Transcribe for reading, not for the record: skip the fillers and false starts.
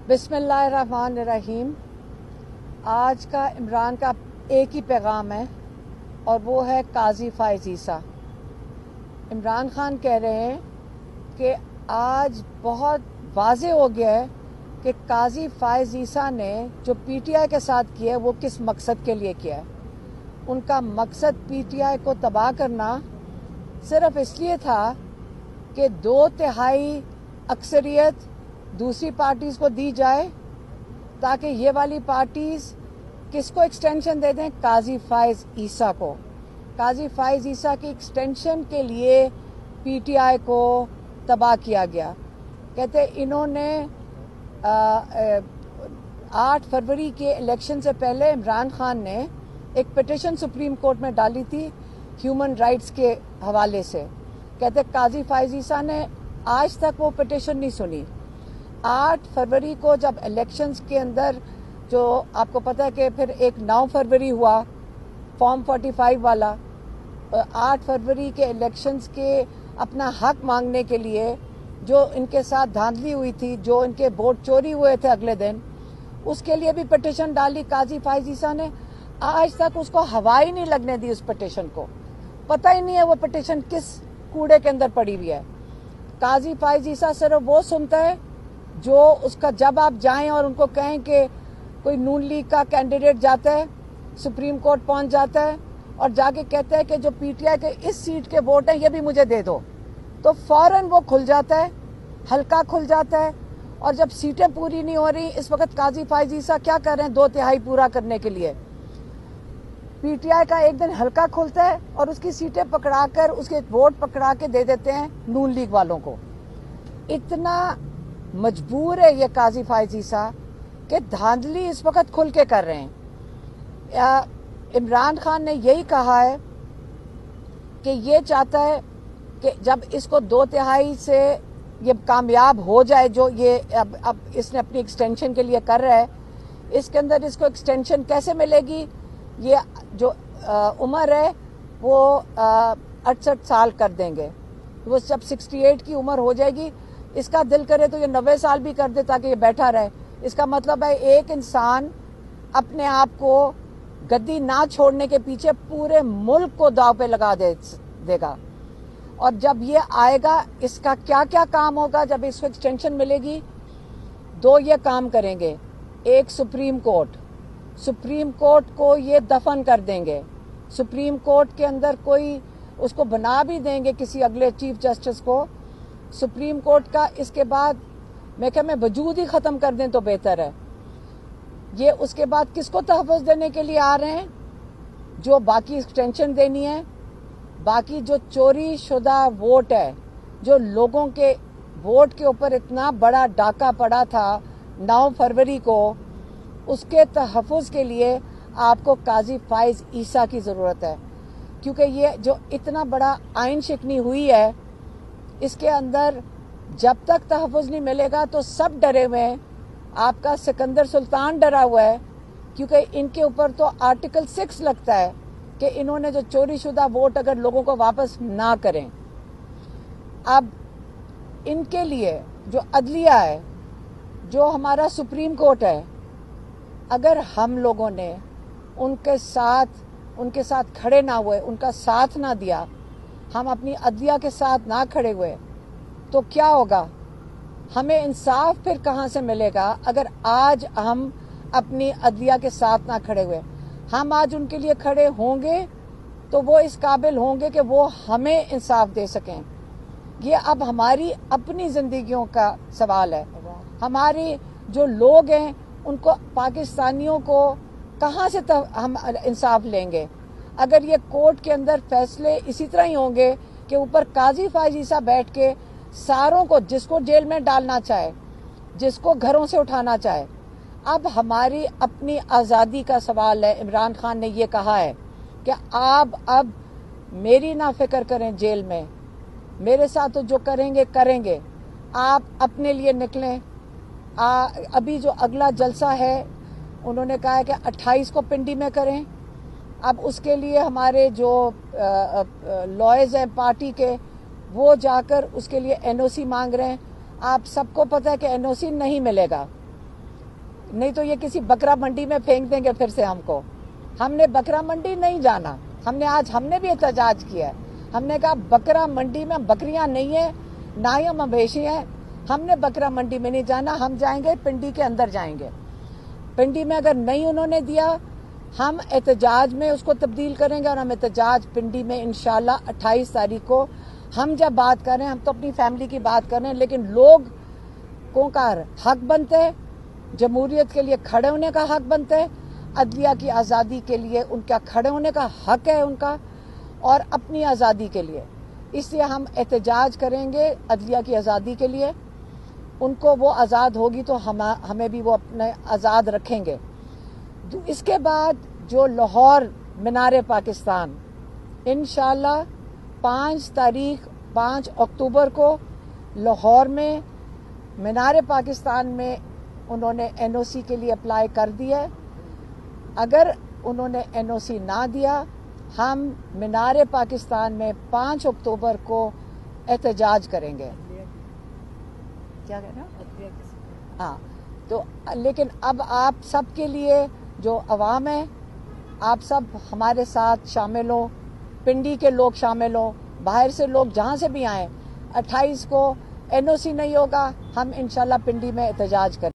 बिस्मिल्लाहिर्रहमानिर्रहीम। आज का इमरान का एक ही पैगाम है और वो है काजी फायज ईसा। इमरान खान कह रहे हैं कि आज बहुत वाज़े हो गया है कि काजी फायज ईसा ने जो पीटीआई के साथ किया है वो किस मकसद के लिए किया है। उनका मकसद पीटीआई को तबाह करना सिर्फ इसलिए था कि 2/3 अक्सरियत दूसरी पार्टीज को दी जाए ताकि ये वाली पार्टीज किसको एक्सटेंशन दे दें, काजी फायज ईसा को। काजी फायज ईसा की एक्सटेंशन के लिए पीटीआई को तबाह किया गया। कहते इन्होंने 8 फरवरी के इलेक्शन से पहले इमरान खान ने एक पिटीशन सुप्रीम कोर्ट में डाली थी ह्यूमन राइट्स के हवाले से। कहते काजी फायज ईसा ने आज तक वो पिटीशन नहीं सुनी। 8 फरवरी को जब इलेक्शंस के अंदर जो आपको पता है कि फिर एक 9 फरवरी हुआ फॉर्म 45 वाला, 8 फरवरी के इलेक्शंस के अपना हक मांगने के लिए जो इनके साथ धांधली हुई थी, जो इनके वोट चोरी हुए थे अगले दिन, उसके लिए भी पिटीशन डाली काजी फायज ईसा ने। आज तक उसको हवा ही नहीं लगने दी उस पिटीशन को। पता ही नहीं है वो पिटीशन किस कूड़े के अंदर पड़ी हुई है। काजी फायज ईसा सिर्फ वो सुनता है जो उसका, जब आप जाएं और उनको कहें कि कोई नून लीग का कैंडिडेट जाता है, सुप्रीम कोर्ट पहुंच जाता है और जाके कहता है कि जो पीटीआई के इस सीट के वोट हैं ये भी मुझे दे दो, तो फौरन वो खुल जाता है, हल्का खुल जाता है। और जब सीटें पूरी नहीं हो रही, इस वक्त काजी फायज ईसा क्या कर रहे हैं 2/3 पूरा करने के लिए, पीटीआई का एक दिन हल्का खुलता है और उसकी सीटें पकड़ाकर, उसके वोट पकड़ा के दे देते हैं नून लीग वालों को। इतना मजबूर है ये काजी फायज ईसा कि धांधली इस वक्त खुल के कर रहे हैं। इमरान खान ने यही कहा है कि ये चाहता है कि जब इसको 2/3 से ये कामयाब हो जाए, जो ये अब इसने अपनी एक्सटेंशन के लिए कर रहा है, इसके अंदर इसको एक्सटेंशन कैसे मिलेगी, ये जो उम्र है वो 68 साल कर देंगे। वो जब 68 की उम्र हो जाएगी, इसका दिल करे तो ये 90 साल भी कर दे ताकि ये बैठा रहे। इसका मतलब है एक इंसान अपने आप को गद्दी ना छोड़ने के पीछे पूरे मुल्क को दाव पे लगा देगा। और जब ये आएगा, इसका क्या क्या काम होगा जब इसको एक्सटेंशन मिलेगी। 2 ये काम करेंगे। एक, सुप्रीम कोर्ट को ये दफन कर देंगे। सुप्रीम कोर्ट के अंदर कोई उसको बना भी देंगे किसी अगले चीफ जस्टिस को। सुप्रीम कोर्ट का इसके बाद मैं क्या, मैं वजूद ही खत्म कर दें तो बेहतर है। ये उसके बाद किसको तहफ़्फ़ुज़ देने के लिए आ रहे हैं, जो बाकी एक्सटेंशन देनी है, बाकी जो चोरी शुदा वोट है, जो लोगों के वोट के ऊपर इतना बड़ा डाका पड़ा था 9 फरवरी को, उसके तहफ़्फ़ुज़ के लिए आपको काजी फायज ईसा की ज़रूरत है। क्योंकि ये जो इतना बड़ा आइन शिकनी हुई है, इसके अंदर जब तक तहफ़्फ़ुज़ नहीं मिलेगा तो सब डरे हुए हैं। आपका सिकंदर सुल्तान डरा हुआ है क्योंकि इनके ऊपर तो आर्टिकल 6 लगता है कि इन्होंने जो चोरी शुदा वोट अगर लोगों को वापस ना करें। अब इनके लिए जो अदलिया है, जो हमारा सुप्रीम कोर्ट है, अगर हम लोगों ने उनके साथ खड़े ना हुए, उनका साथ ना दिया, हम अपनी अदलिया के साथ ना खड़े हुए, तो क्या होगा? हमें इंसाफ फिर कहाँ से मिलेगा अगर आज हम अपनी अदलिया के साथ ना खड़े हुए। हम आज उनके लिए खड़े होंगे तो वो इस काबिल होंगे कि वो हमें इंसाफ दे सकें। ये अब हमारी अपनी जिंदगियों का सवाल है। हमारे जो लोग हैं उनको, पाकिस्तानियों को कहाँ से हम इंसाफ लेंगे अगर ये कोर्ट के अंदर फैसले इसी तरह ही होंगे कि ऊपर काजी फायज ईसा बैठ के सारों को, जिसको जेल में डालना चाहे, जिसको घरों से उठाना चाहे। अब हमारी अपनी आज़ादी का सवाल है। इमरान खान ने ये कहा है कि आप अब मेरी ना फिक्र करें जेल में, मेरे साथ तो जो करेंगे, आप अपने लिए निकलें। अभी जो अगला जलसा है उन्होंने कहा है कि 28 को पिंडी में करें। अब उसके लिए हमारे जो लॉयर्स हैं पार्टी के, वो जाकर उसके लिए एनओसी मांग रहे हैं। आप सबको पता है कि एनओसी नहीं मिलेगा। नहीं तो ये किसी बकरा मंडी में फेंक देंगे फिर से हमको। हमने बकरा मंडी नहीं जाना। हमने भी एहतजाज किया है। हमने कहा बकरा मंडी में बकरियां नहीं है, ना ही हम मवेशी हैं। हमने बकरा मंडी में नहीं जाना, हम जाएंगे पिंडी के अंदर जाएंगे। पिंडी में अगर नहीं उन्होंने दिया, हम एहतजाज में उसको तब्दील करेंगे और हम एहतजाज पिंडी में इंशाल्लाह 28 तारीख को। हम जब बात कर रहे हैं, हम तो अपनी फैमिली की बात कर रहे हैं, लेकिन लोगों का हक बनता है, जमहूरियत के लिए खड़े होने का हक बनता है, अदलिया की आज़ादी के लिए उनका खड़े होने का हक है उनका, और अपनी आज़ादी के लिए। इसलिए हम एहतजाज करेंगे अदलिया की आज़ादी के लिए। उनको वो आज़ाद होगी तो हमें भी वो अपने आज़ाद रखेंगे। इसके बाद जो लाहौर मीनार पाकिस्तान, इंशाल्लाह 5 अक्टूबर को लाहौर में मीनार पाकिस्तान में उन्होंने एनओसी के लिए अप्लाई कर दिया है। अगर उन्होंने एनओसी ना दिया, हम मीनार पाकिस्तान में 5 अक्टूबर को एहतजाज करेंगे। क्या कहना? हाँ, तो लेकिन अब आप सब के लिए जो अवाम है, आप सब हमारे साथ शामिल हो, पिंडी के लोग शामिल हो, बाहर से लोग जहाँ से भी आए। 28 को एनओसी नहीं होगा, हम इंशाल्लाह पिंडी में एहतजाज करें।